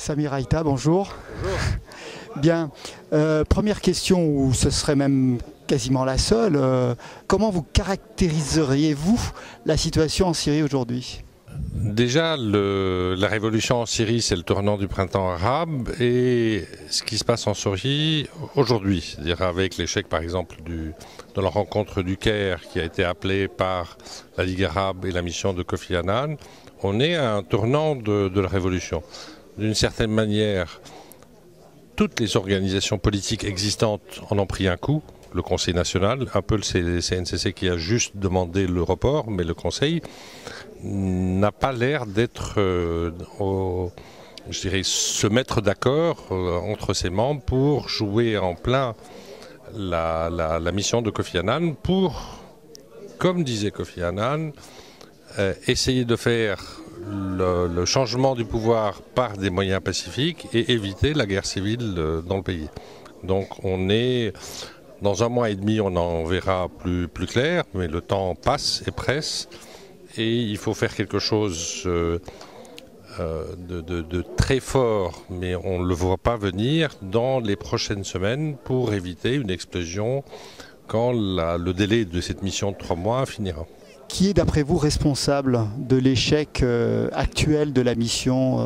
Samir Aïta, bonjour. Bonjour. Bien, première question, ou ce serait même quasiment la seule, comment vous caractériseriez-vous la situation en Syrie aujourd'hui ? Déjà, la révolution en Syrie, c'est le tournant du printemps arabe et ce qui se passe en Syrie aujourd'hui, c'est-à-dire avec l'échec par exemple de la rencontre du Caire qui a été appelée par la Ligue arabe et la mission de Kofi Annan, on est à un tournant de la révolution. D'une certaine manière, toutes les organisations politiques existantes en ont pris un coup. Le Conseil national, un peu le CNCC qui a juste demandé le report, mais le Conseil n'a pas l'air d'être, je dirais, se mettre d'accord entre ses membres pour jouer en plein la mission de Kofi Annan pour, comme disait Kofi Annan, essayer de faire le changement du pouvoir par des moyens pacifiques et éviter la guerre civile dans le pays. Donc on est... Dans un mois et demi, on en verra plus clair, mais le temps passe et presse. Et il faut faire quelque chose de très fort, mais on ne le voit pas venir dans les prochaines semaines pour éviter une explosion quand le délai de cette mission de 3 mois finira. Qui est d'après vous responsable de l'échec actuel de la mission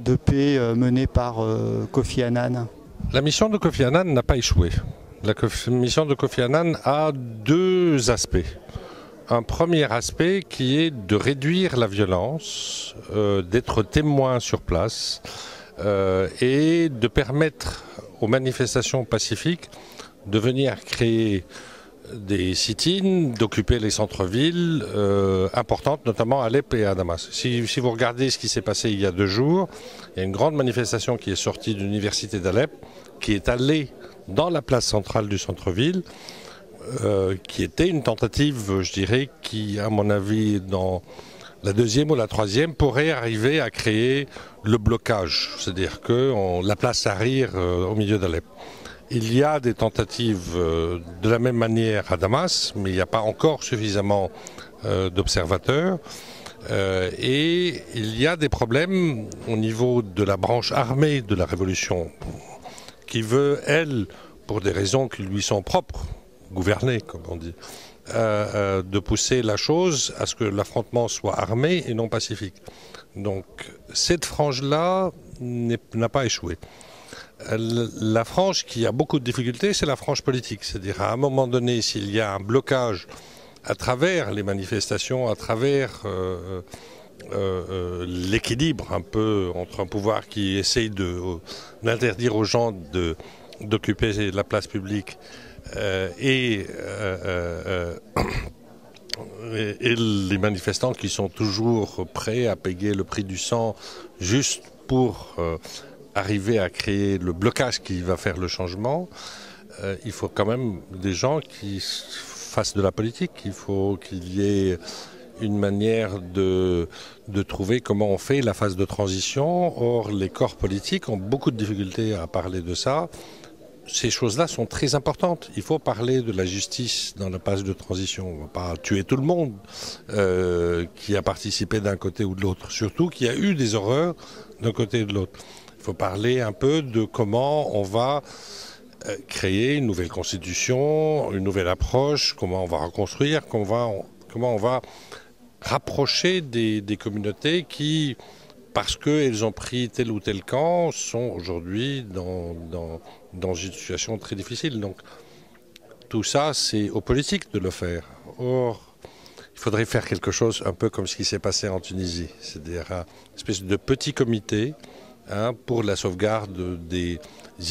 de paix menée par Kofi Annan ? La mission de Kofi Annan n'a pas échoué. La mission de Kofi Annan a 2 aspects. Un premier aspect qui est de réduire la violence, d'être témoin sur place et de permettre aux manifestations pacifiques de venir créer des sit-ins, d'occuper les centres-villes importantes, notamment à Alep et à Damas. Si vous regardez ce qui s'est passé il y a 2 jours, il y a une grande manifestation qui est sortie de l'université d'Alep, qui est allée dans la place centrale du centre-ville, qui était une tentative, je dirais, qui, à mon avis, dans la 2e ou la 3e, pourrait arriver à créer le blocage, c'est-à-dire que la place Tahrir au milieu d'Alep. Il y a des tentatives de la même manière à Damas, mais il n'y a pas encore suffisamment d'observateurs. Et il y a des problèmes au niveau de la branche armée de la révolution, qui veut, elle, pour des raisons qui lui sont propres, gouverner, comme on dit, de pousser la chose à ce que l'affrontement soit armé et non pacifique. Donc cette frange-là n'a pas échoué. La frange qui a beaucoup de difficultés, c'est la frange politique. C'est-à-dire, à un moment donné, s'il y a un blocage à travers les manifestations, à travers l'équilibre un peu entre un pouvoir qui essaye d'interdire aux gens d'occuper la place publique et les manifestants qui sont toujours prêts à payer le prix du sang juste pour arriver à créer le blocage qui va faire le changement, il faut quand même des gens qui fassent de la politique. Il faut qu'il y ait une manière de trouver comment on fait la phase de transition. Or, les corps politiques ont beaucoup de difficultés à parler de ça. Ces choses-là sont très importantes. Il faut parler de la justice dans la phase de transition. On ne va pas tuer tout le monde qui a participé d'un côté ou de l'autre. Surtout qu'il y a eu des horreurs d'un côté et de l'autre. Il faut parler un peu de comment on va créer une nouvelle constitution, une nouvelle approche, comment on va reconstruire, comment on va rapprocher des communautés qui, parce qu'elles ont pris tel ou tel camp, sont aujourd'hui dans une situation très difficile. Donc tout ça, c'est aux politiques de le faire. Or, il faudrait faire quelque chose un peu comme ce qui s'est passé en Tunisie, c'est-à-dire une espèce de petit comité pour la sauvegarde des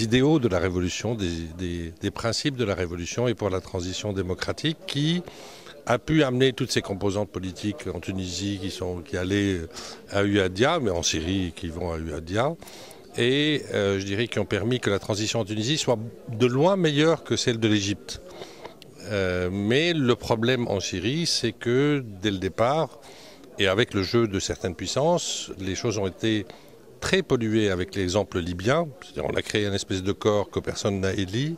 idéaux de la révolution, des principes de la révolution et pour la transition démocratique qui a pu amener toutes ces composantes politiques en Tunisie qui allaient à Ouadia, mais en Syrie qui vont à Ouadia, et je dirais qui ont permis que la transition en Tunisie soit de loin meilleure que celle de l'Égypte. Mais le problème en Syrie, c'est que dès le départ, et avec le jeu de certaines puissances, les choses ont été très polluées avec l'exemple libyen. C'est-à-dire on a créé une espèce de corps que personne n'a élu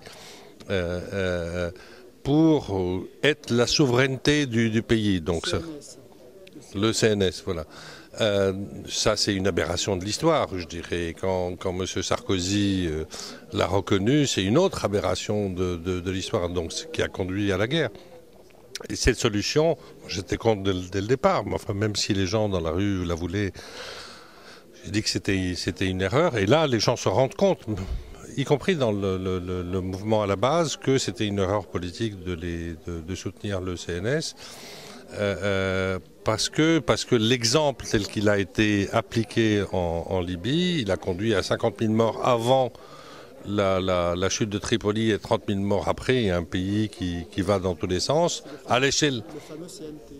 pour être la souveraineté du pays. Donc ça, le CNS, voilà. Ça, c'est une aberration de l'histoire, je dirais. Quand M. Sarkozy l'a reconnu, c'est une autre aberration de l'histoire, donc ce qui a conduit à la guerre. Et cette solution, j'étais contre dès le départ, mais enfin, même si les gens dans la rue la voulaient, j'ai dit que c'était une erreur. Et là, les gens se rendent compte, y compris dans le mouvement à la base, que c'était une erreur politique de soutenir le CNS. Parce que l'exemple tel qu'il a été appliqué en Libye, il a conduit à 50 000 morts avant la chute de Tripoli et 30 000 morts après. Il y a un pays qui va dans tous les sens. À l'échelle... Le fameux CNT.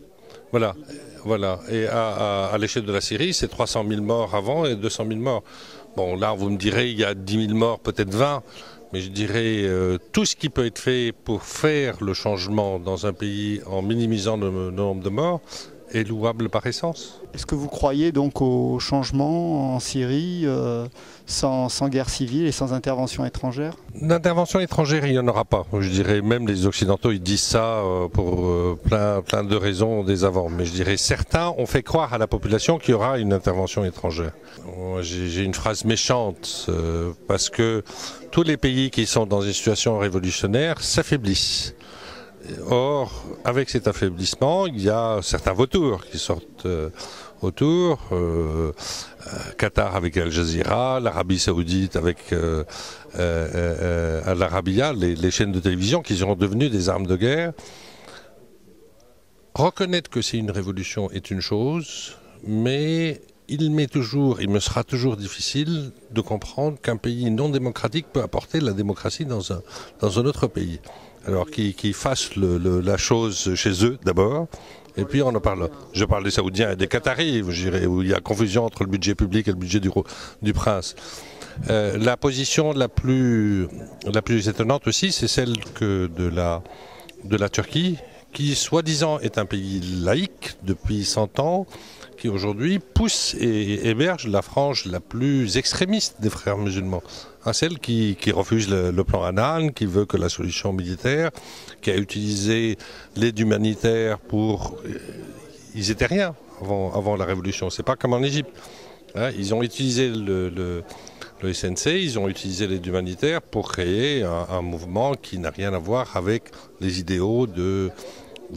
Voilà. Et à l'échelle de la Syrie, c'est 300 000 morts avant et 200 000 morts. Bon, là, vous me direz, il y a 10 000 morts, peut-être 20. Mais je dirais, tout ce qui peut être fait pour faire le changement dans un pays en minimisant le nombre de morts est louable par essence. Est-ce que vous croyez donc au changement en Syrie sans guerre civile et sans intervention étrangère? D'intervention étrangère, il n'y en aura pas. Je dirais, même les Occidentaux, ils disent ça pour plein de raisons des avant. Mais je dirais, certains ont fait croire à la population qu'il y aura une intervention étrangère. J'ai une phrase méchante, parce que tous les pays qui sont dans une situation révolutionnaire s'affaiblissent. Or, avec cet affaiblissement, il y a certains vautours qui sortent autour. Qatar avec Al Jazeera, l'Arabie Saoudite avec Al Arabiya, les chaînes de télévision qui sont devenues des armes de guerre. Reconnaître que c'est une révolution est une chose, mais il me sera toujours difficile de comprendre qu'un pays non démocratique peut apporter la démocratie dans un autre pays. Alors qu'ils fassent la chose chez eux d'abord, et puis on en parle. Je parle des Saoudiens et des Qataris, je dirais, où il y a confusion entre le budget public et le budget du prince. La position la plus étonnante aussi, c'est celle de la Turquie, qui soi-disant est un pays laïque depuis 100 ans, qui aujourd'hui pousse et héberge la frange la plus extrémiste des frères musulmans. Celle qui refuse le plan Annan, qui veut que la solution militaire, qui a utilisé l'aide humanitaire pour... Ils étaient rien avant la révolution, c'est pas comme en Égypte. Ils ont utilisé le SNC, ils ont utilisé l'aide humanitaire pour créer un mouvement qui n'a rien à voir avec les idéaux de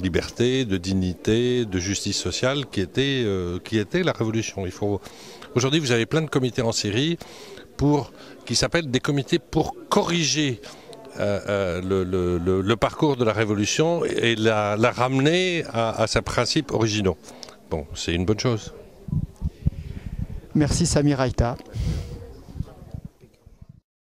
liberté, de dignité, de justice sociale qui était la révolution. Aujourd'hui, vous avez plein de comités en Syrie qui s'appellent des comités pour corriger le parcours de la révolution et la ramener à ses principes originaux. Bon, c'est une bonne chose. Merci Samir Aïta.